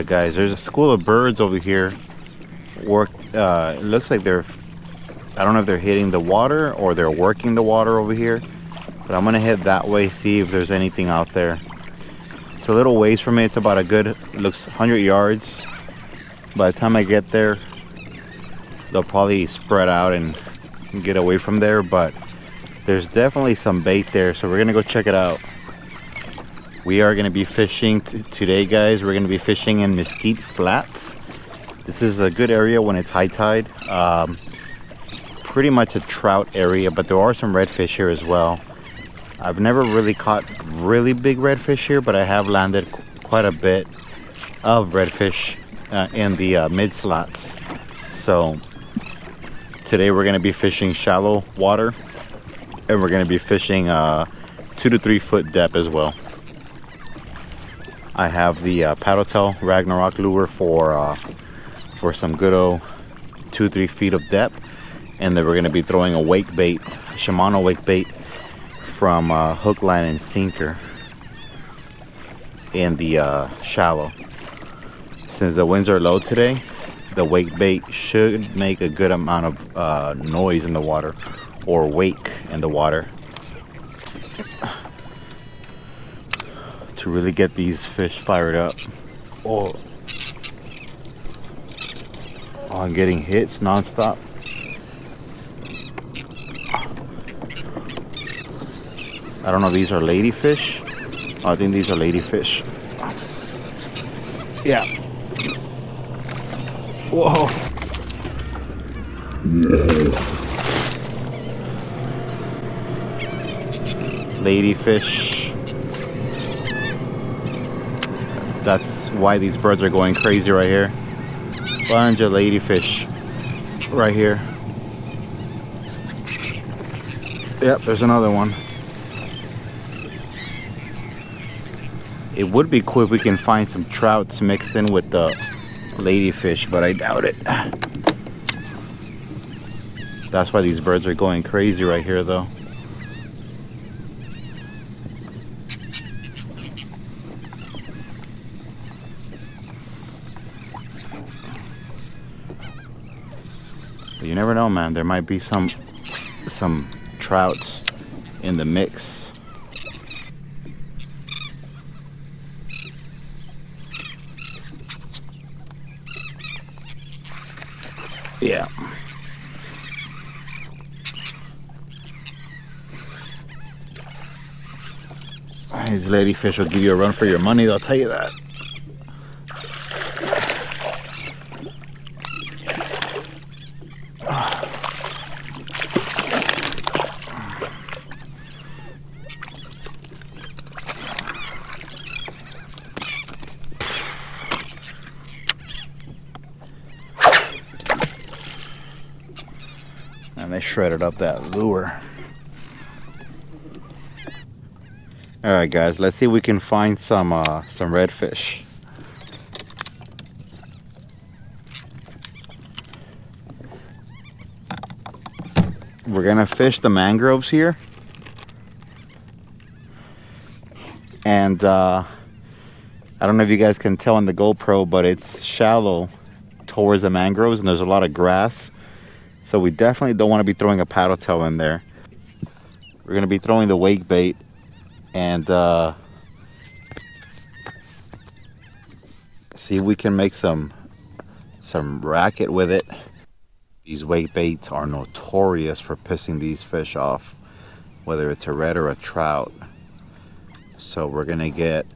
guys, there's a school of birds over here. It looks like they're, I don't know if they're hitting the water or they're working the water over here, but I'm gonna head that way, see if there's anything out there. It's a little ways from me. It's about a good, looks 100 yards. By the time I get there, they'll probably spread out and get away from there, but there's definitely some bait there, so we're gonna go check it out. We are gonna be fishing today, guys. We're gonna be fishing in Mesquite Flats. This is a good area when it's high tide. Pretty much a trout area, but there are some redfish here as well. I've never really caught really big redfish here, but I have landed quite a bit of redfish in the mid slats. So today we're gonna be fishing shallow water, and we're gonna be fishing 2 to 3 foot depth as well. I have the Paddle Ragnarok lure for some good old 2-3 feet of depth, and then we're gonna be throwing a wake bait, Shimano wake bait from hook, line, and sinker in the shallow. Since the winds are low today, the wake bait should make a good amount of noise in the water, or wake in the water, to really get these fish fired up. Oh, I'm getting hits non-stop. I don't know if these are ladyfish. Oh, I think these are ladyfish. Yeah. Whoa. Ladyfish. That's why these birds are going crazy right here. Bunch of ladyfish right here. Yep, there's another one. It would be cool if we can find some trouts mixed in with the ladyfish, but I doubt it. That's why these birds are going crazy right here, though. But you never know, man. There might be some trouts in the mix. Yeah. These ladyfish will give you a run for your money, I'll tell you that. And they shredded up that lure. All right, guys, let's see if we can find some redfish. We're gonna fish the mangroves here, and I don't know if you guys can tell on the GoPro, but it's shallow towards the mangroves, and there's a lot of grass. So we definitely don't want to be throwing a paddle tail in there. We're gonna be throwing the wake bait, and see if we can make some racket with it. These wake baits are notorious for pissing these fish off, whether it's a red or a trout. So we're gonna get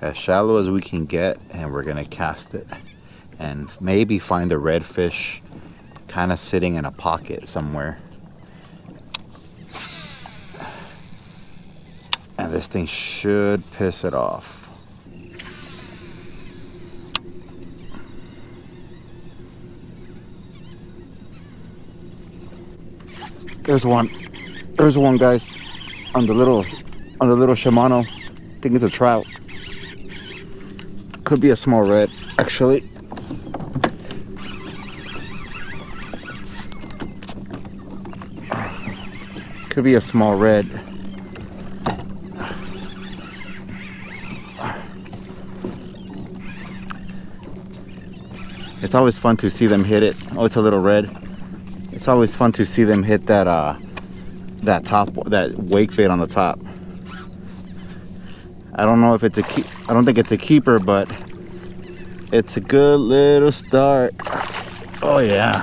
as shallow as we can get, and we're gonna cast it and maybe find a redfish kind of sitting in a pocket somewhere. And this thing should piss it off. There's one, guys, on the little Shimano. I think it's a trout. Could be a small red, actually. Could be a small red. It's always fun to see them hit it. Oh, it's a little red. It's always fun to see them hit that that wake bait on the top. I don't know if it's I don't think it's a keeper, but it's a good little start. Oh yeah,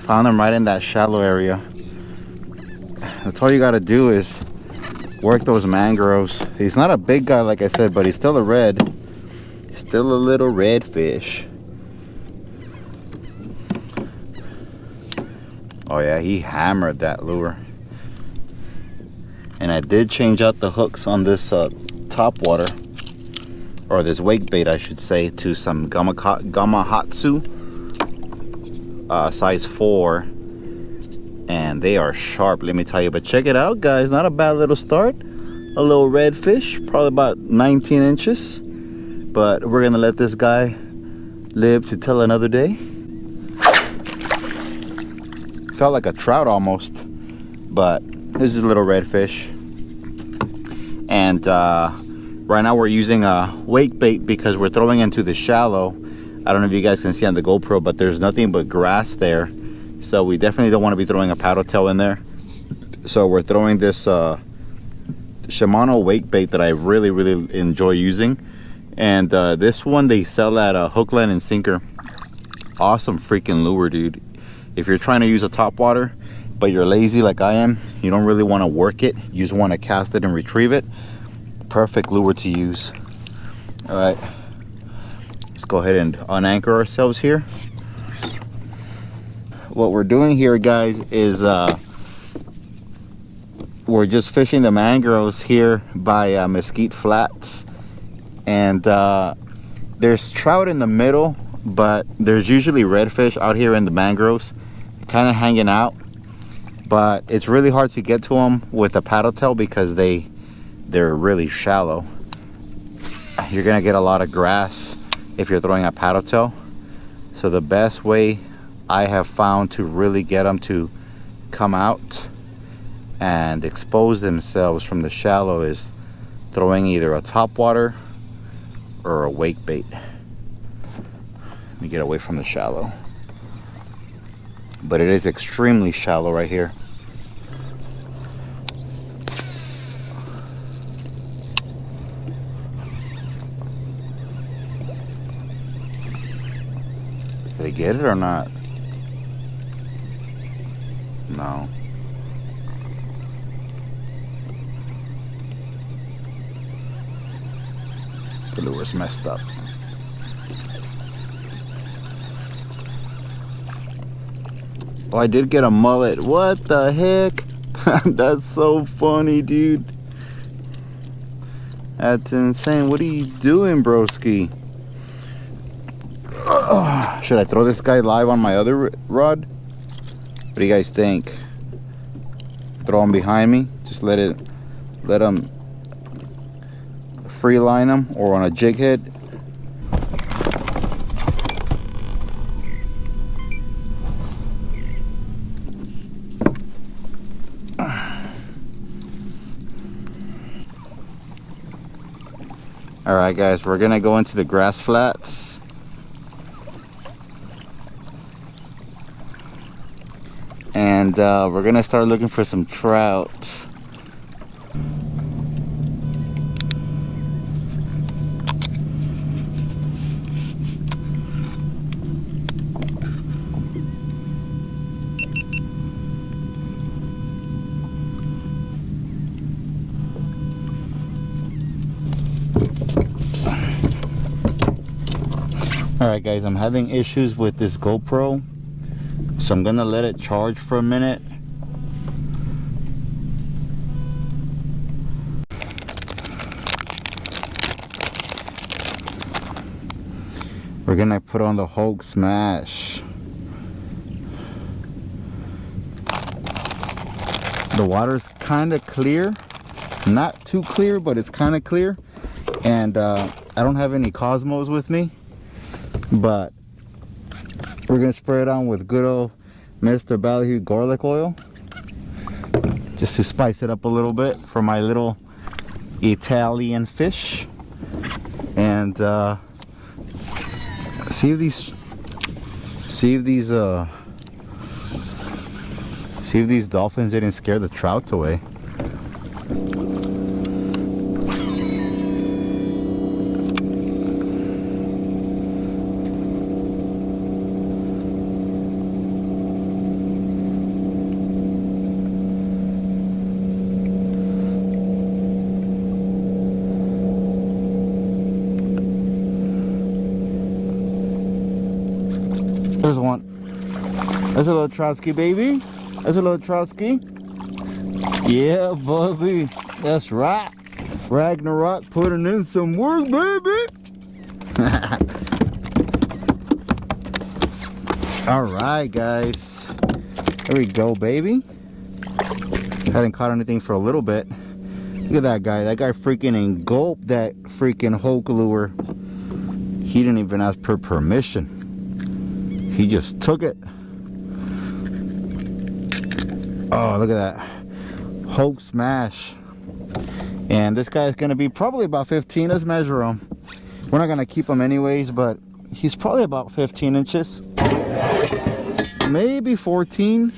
found them right in that shallow area. That's all you got to do is work those mangroves. He's not a big guy, like I said, but he's still a red. Still a little redfish. Oh yeah, he hammered that lure. And I did change out the hooks on this top water, or this wake bait I should say, to some Gamahatsu size 4, and they are sharp, let me tell you. But check it out, guys, not a bad little start. A little redfish, probably about 19 inches, but we're gonna let this guy live to tell another day. Felt like a trout almost, but this is a little redfish. And right now we're using a wake bait because we're throwing into the shallow. I don't know if you guys can see on the GoPro, but there's nothing but grass there, so we definitely don't want to be throwing a paddle tail in there. So we're throwing this Shimano wake bait that I really enjoy using. And this one they sell at Hook, Line and Sinker. Awesome freaking lure, dude. If you're trying to use a topwater but you're lazy like I am, you don't really want to work it, you just want to cast it and retrieve it, perfect lure to use. All right, let's go ahead and unanchor ourselves here. What we're doing here, guys, is we're just fishing the mangroves here by Mesquite Flats, and there's trout in the middle, but there's usually redfish out here in the mangroves kind of hanging out, but it's really hard to get to them with a paddle tail because they're really shallow. You're gonna get a lot of grass if you're throwing a paddle tail. So the best way I have found to really get them to come out and expose themselves from the shallow is throwing either a topwater or a wake bait. Let me get away from the shallow. But it is extremely shallow right here. Did they get it or not? No. The lure's messed up. Oh, I did get a mullet. What the heck? That's so funny, dude. That's insane. What are you doing, broski? Should I throw this guy live on my other rod? What do you guys think? Throw him behind me? Just let him free line him, or on a jig head? All right, guys, we're gonna go into the grass flats. And we're gonna start looking for some trout. Alright guys, I'm having issues with this GoPro, so I'm gonna let it charge for a minute. We're gonna put on the Hulk Smash. The water's kind of clear, not too clear, but it's kind of clear. And I don't have any Cosmos with me, but we're gonna spray it on with good old Mr. Ballyhoo garlic oil, just to spice it up a little bit for my little Italian fish. And see if these See if these dolphins didn't scare the trout away. There's one. That's a little Troutski, baby. That's a little Troutski. Yeah, buddy. That's right. Ragnarok putting in some work, baby. All right, guys. There we go, baby. Hadn't caught anything for a little bit. Look at that guy. That guy freaking engulfed that freaking hook lure. He didn't even ask for permission. He just took it. Oh, look at that. Hook smash. And this guy is going to be probably about 15. Let's measure him. We're not going to keep him anyways, but he's probably about 15 inches. Maybe 14.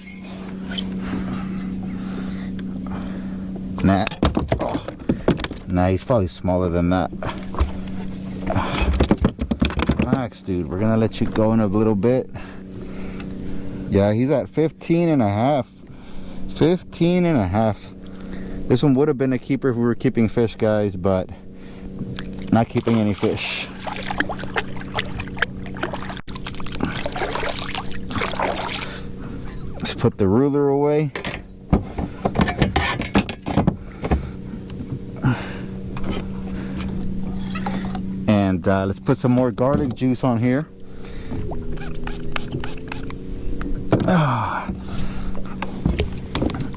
Nah. Oh. Nah, he's probably smaller than that. Relax, dude. We're gonna let you go in a little bit. Yeah, he's at 15 and a half. 15 and a half. This one would have been a keeper if we were keeping fish, guys, but not keeping any fish. Let's put the ruler away. And let's put some more garlic juice on here.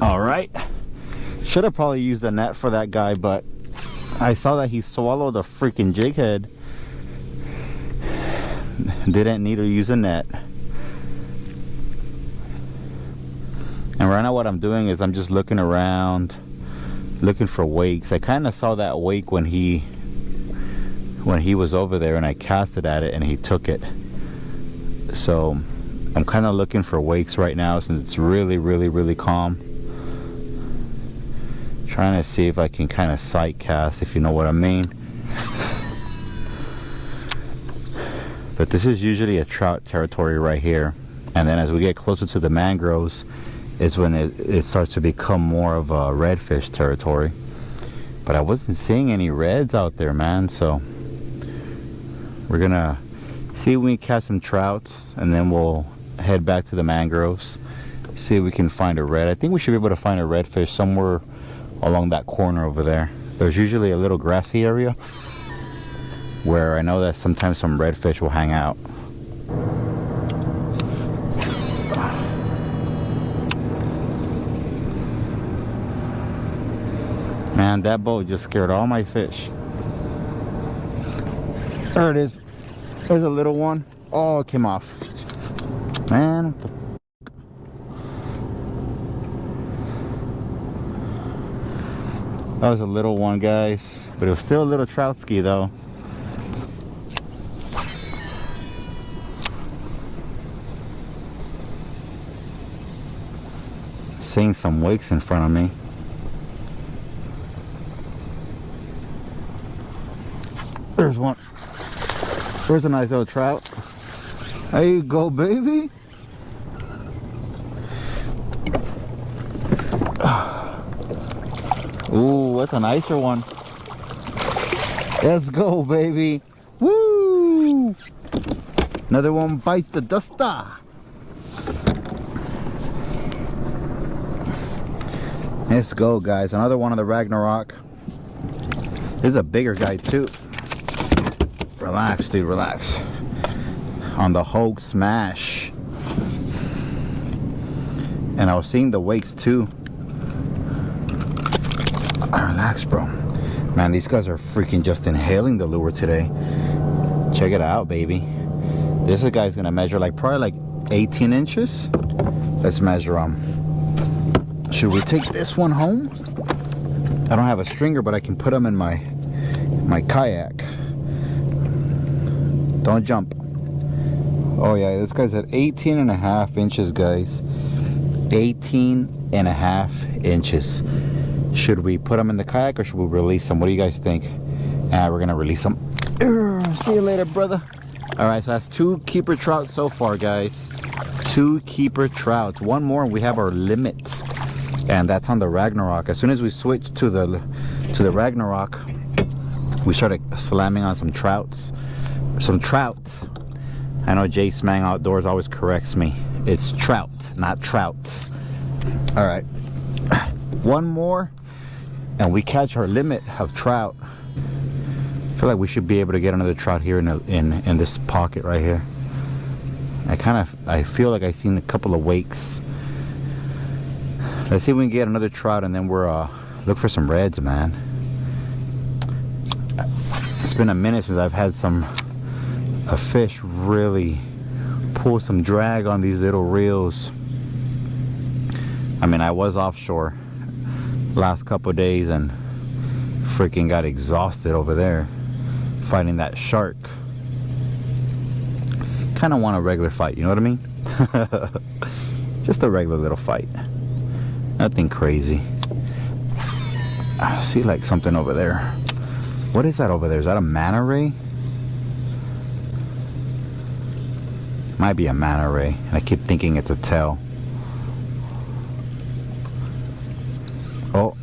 All right. Should have probably used a net for that guy, but I saw that he swallowed a freaking jig head. Didn't need to use a net. And right now what I'm doing is I'm just looking around, looking for wakes. I kind of saw that wake when he was over there, and I casted at it and he took it. So I'm kind of looking for wakes right now since it's really calm. Trying to see if I can kind of sight cast, if you know what I mean. But this is usually a trout territory right here, and then as we get closer to the mangroves is when it starts to become more of a redfish territory. But I wasn't seeing any reds out there, man, so we're gonna see if we can catch some trouts, and then we'll head back to the mangroves, see if we can find a red. I think we should be able to find a redfish somewhere along that corner over there. There's usually a little grassy area where I know that sometimes some redfish will hang out. Man, that boat just scared all my fish. There it is. There's a little one. Oh, it came off. Man, what the that was a little one, guys, but it was still a little troutski though. Seeing some wakes in front of me. There's one. There's a nice little trout. There you go, baby. Ooh, that's a nicer one. Let's go, baby. Woo! Another one bites the duster. Let's go, guys. Another one of the Ragnarok. This is a bigger guy too. Relax, dude, relax. On the Hogue Smash. And I was seeing the wakes too. Relax, bro. Man, these guys are freaking just inhaling the lure today. Check it out, baby. This guy's gonna measure like probably like 18 inches. Let's measure him. Should we take this one home? I don't have a stringer, but I can put him in my kayak. Don't jump. Oh yeah, this guy's at 18 and a half inches, guys. 18 and a half inches. Should we put them in the kayak or should we release them? What do you guys think? We're gonna release them. See you later, brother. All right, so that's 2 keeper trout so far, guys. 2 keeper trouts. One more and we have our limit, and that's on the Ragnarok. As soon as we switch to the Ragnarok, we started slamming on some trouts. I know Jay Smang Outdoors always corrects me. It's trout, not trouts. All right, one more and we catch our limit of trout. I feel like we should be able to get another trout here in this pocket right here. I feel like I've seen a couple of wakes. Let's see if we can get another trout, and then we're look for some reds, man. It's been a minute since I've had a fish really pull some drag on these little reels. I mean, I was offshore last couple of days and freaking got exhausted over there fighting that shark. Kind of want a regular fight, you know what I mean? Just a regular little fight, nothing crazy. I see like something over there. What is that over there? Is that a manta ray? Might be a manta ray, and I keep thinking it's a tail. Oh,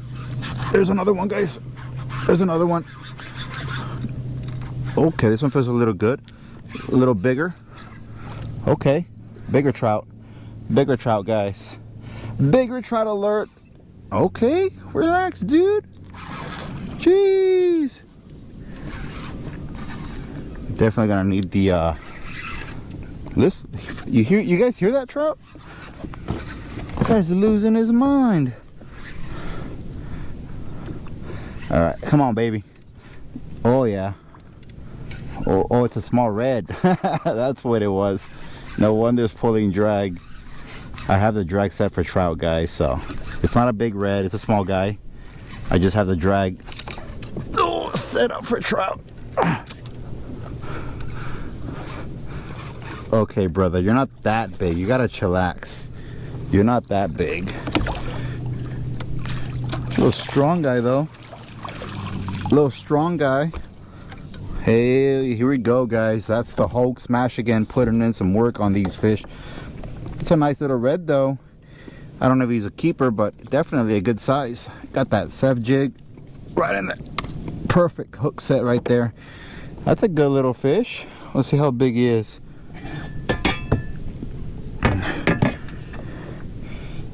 there's another one, guys. There's another one. Okay, this one feels a little good, a little bigger. Okay, bigger trout, guys. Bigger trout alert. Okay, relax, dude. Jeez. Definitely gonna need the listen. You guys hear that trout? That guy's losing his mind. All right, come on, baby. Oh yeah. Oh, it's a small red. That's what it was. No wonder it's pulling drag. I have the drag set for trout, guys, so it's not a big red, it's a small guy. I just have the drag set up for trout. Okay, brother, you're not that big. You gotta chillax. You're not that big. Little strong guy though. Little strong guy. Hey, here we go, guys. That's the Hulk smash again, putting in some work on these fish. It's a nice little red though. I don't know if he's a keeper, but definitely a good size. Got that Sev jig right in there. Perfect hook set right there. That's a good little fish. Let's see how big he is.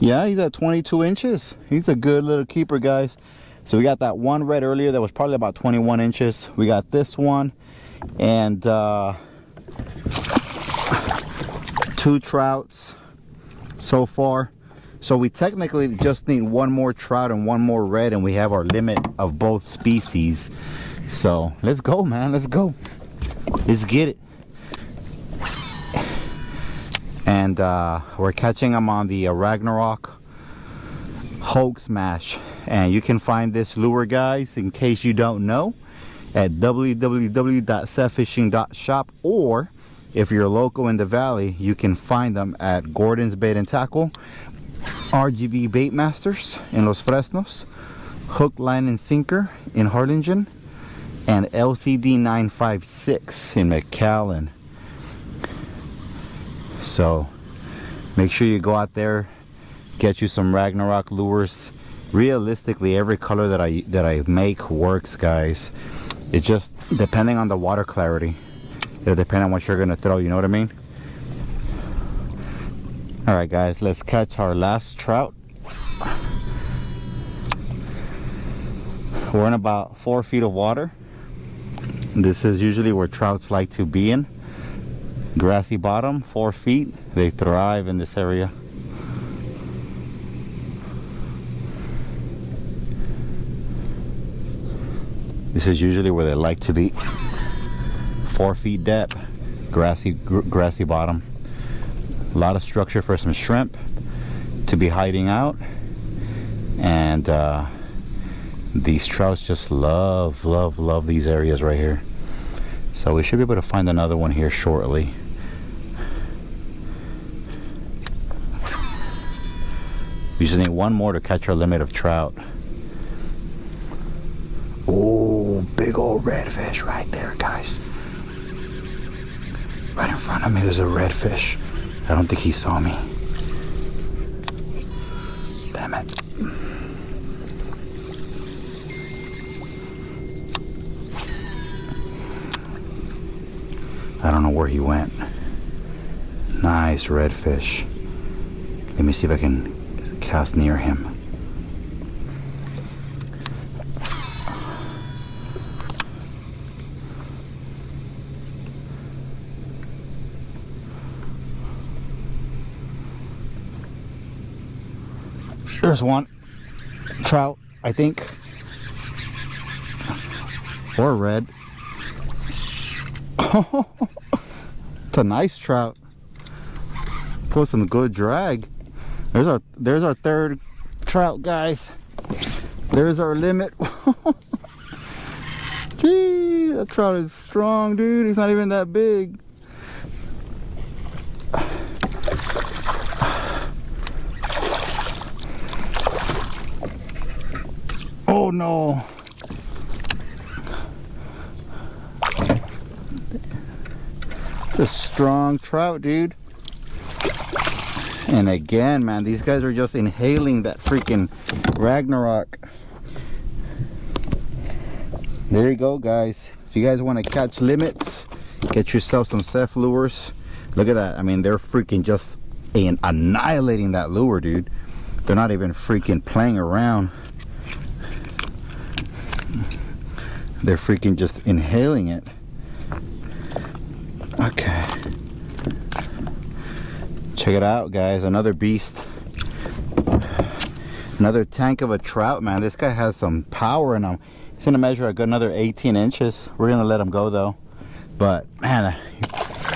Yeah, he's at 22 inches. He's a good little keeper, guys. So we got that one red earlier that was probably about 21 inches. We got this one and 2 trouts so far. So we technically just need one more trout and one more red, and we have our limit of both species. So let's go, man. Let's go. Let's get it. And we're catching them on the Ragnarok Hulk smash, and you can find this lure, guys, in case you don't know, at www.sevfishing.shop, or if you're local in the valley, you can find them at Gordon's Bait and Tackle, RGB Bait Masters in Los Fresnos, Hook, Line and Sinker in Harlingen, and LCD 956 in McAllen. So make sure you go out there, get you some Ragnarok lures. Realistically, every color that I make works, guys. It's just depending on the water clarity. It'll depend on what you're gonna throw, you know what I mean? All right, guys, let's catch our last trout. We're in about 4 feet of water. This is usually where trouts like to be in. Grassy bottom, 4 feet. They thrive in this area. This is usually where they like to be. 4 feet depth, grassy bottom. A lot of structure for some shrimp to be hiding out, and these trouts just love these areas right here. So we should be able to find another one here shortly. We just need one more to catch our limit of trout. Oh, big old redfish right there, guys. Right in front of me, there's a redfish. I don't think he saw me. Damn it. I don't know where he went. Nice redfish. Let me see if I can cast near him. There's one trout, I think, or red. It's a nice trout. Pulled some good drag. There's our third trout, guys. There's our limit. Gee, that trout is strong, dude. He's not even that big. Oh no. It's a strong trout, dude. And again, man, these guys are just inhaling that freaking Ragnarok. There you go, guys. If you guys want to catch limits, get yourself some Ceph lures. Look at that. I mean, they're freaking just annihilating that lure, dude. They're not even freaking playing around. They're freaking just inhaling it. Okay. Check it out, guys. Another beast. Another tank of a trout, man. This guy has some power in him. He's gonna measure a good another 18 inches. We're gonna let him go though. But man,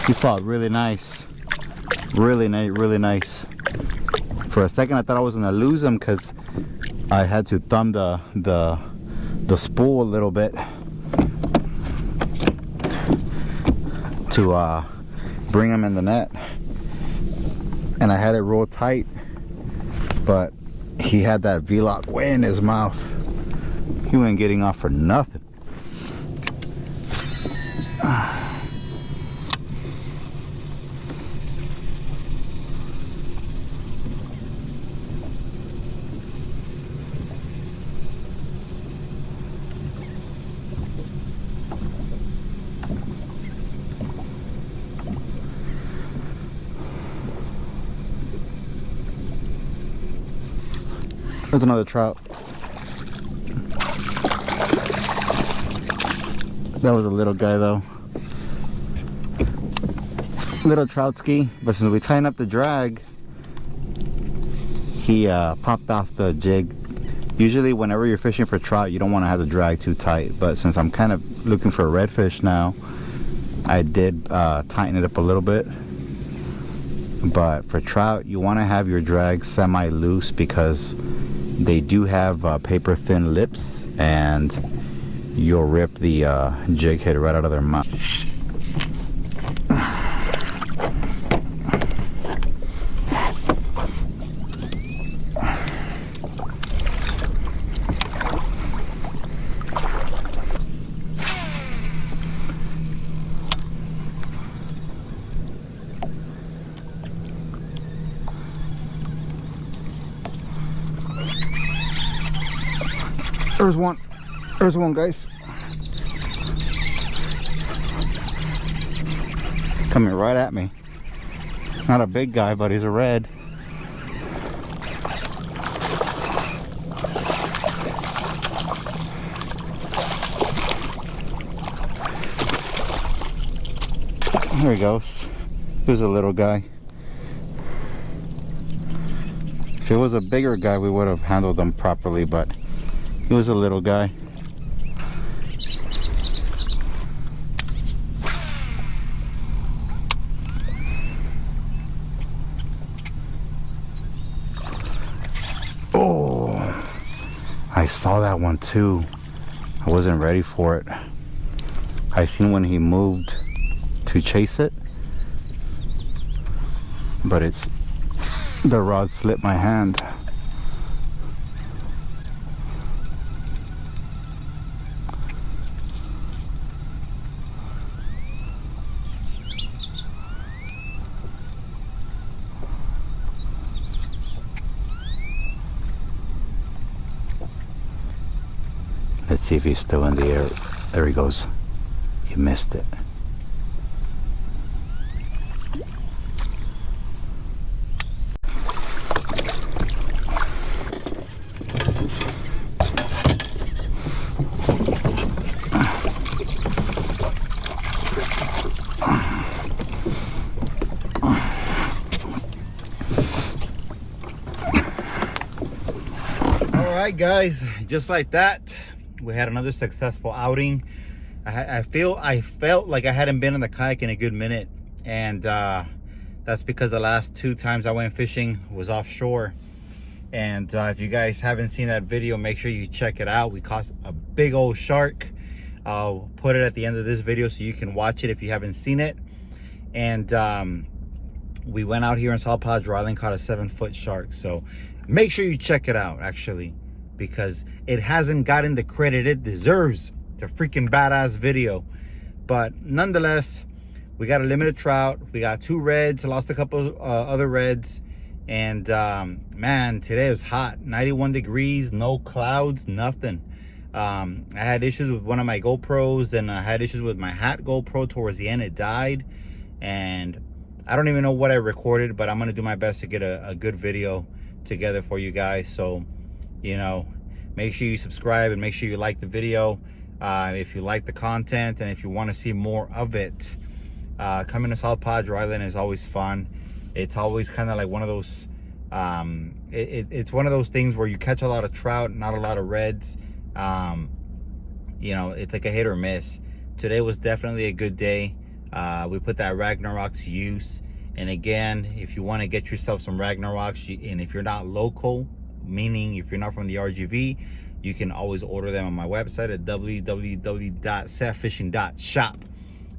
he fought really nice. Really nice. For a second I thought I was gonna lose him because I had to thumb the spool a little bit to bring him in the net, and I had it roll tight, but he had that V-lock way in his mouth. He wasn't getting off for nothing. There's another trout. That was a little guy though. Little troutski, but since we tightened up the drag, he popped off the jig. Usually whenever you're fishing for trout, you don't want to have the drag too tight, but since I'm kind of looking for a redfish now, I did tighten it up a little bit. But for trout, you want to have your drag semi-loose because they do have paper thin lips and you'll rip the jig head right out of their mouth. There's one, guys. Coming right at me. Not a big guy, but he's a red. There he goes. He was a little guy. If it was a bigger guy, we would have handled him properly, but he was a little guy. Oh, I saw that one too. I wasn't ready for it. I seen when he moved to chase it, but the rod slipped my hand. Let's see if he's still in the air. There he goes. He missed it. All right, guys, just like that, we had another successful outing. I felt like I hadn't been in the kayak in a good minute, and that's because the last 2 times I went fishing was offshore. And if you guys haven't seen that video, make sure you check it out. We caught a big old shark. I'll put it at the end of this video so you can watch it if you haven't seen it. And we went out here in South Padre Island, caught a 7-foot shark. So make sure you check it out, actually, because it hasn't gotten the credit it deserves. It's a freaking badass video. But nonetheless, we got a limited trout. We got 2 reds. I lost a couple other reds. And man, today is hot. 91 degrees, no clouds, nothing. I had issues with one of my GoPros, and I had issues with my hat GoPro. Towards the end, it died. And I don't even know what I recorded, but I'm going to do my best to get a good video together for you guys. So, you know, make sure you subscribe and make sure you like the video if you like the content, and if you want to see more of it. Coming to South Padre Island is always fun. It's always kind of like one of those it's one of those things where you catch a lot of trout, not a lot of reds. You know, it's like a hit or miss. Today was definitely a good day. We put that Ragnarok to use. And again, if you want to get yourself some Ragnaroks, and if you're not local, meaning if you're not from the RGV, you can always order them on my website at www.safishing.shop.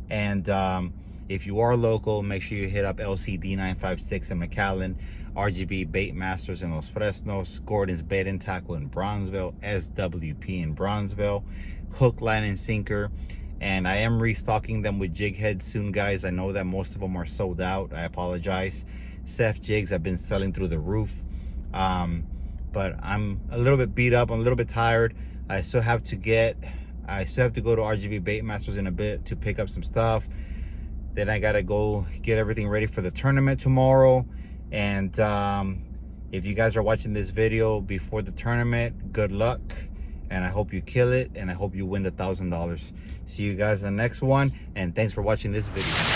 And if you are local, make sure you hit up LCD956 in McAllen, RGV Bait Masters in Los Fresnos, Gordon's Bait and Tackle in Bronzeville, SWP in Bronzeville, Hook, Line, and Sinker. And I am restocking them with jig heads soon, guys. I know that most of them are sold out. I apologize. Seth jigs have been selling through the roof. But I'm a little bit beat up. I'm a little bit tired. I still have to go to RGV Bait Masters in a bit to pick up some stuff. Then I gotta go get everything ready for the tournament tomorrow. And if you guys are watching this video before the tournament, good luck. And I hope you kill it, and I hope you win the $1,000. See you guys in the next one, and thanks for watching this video.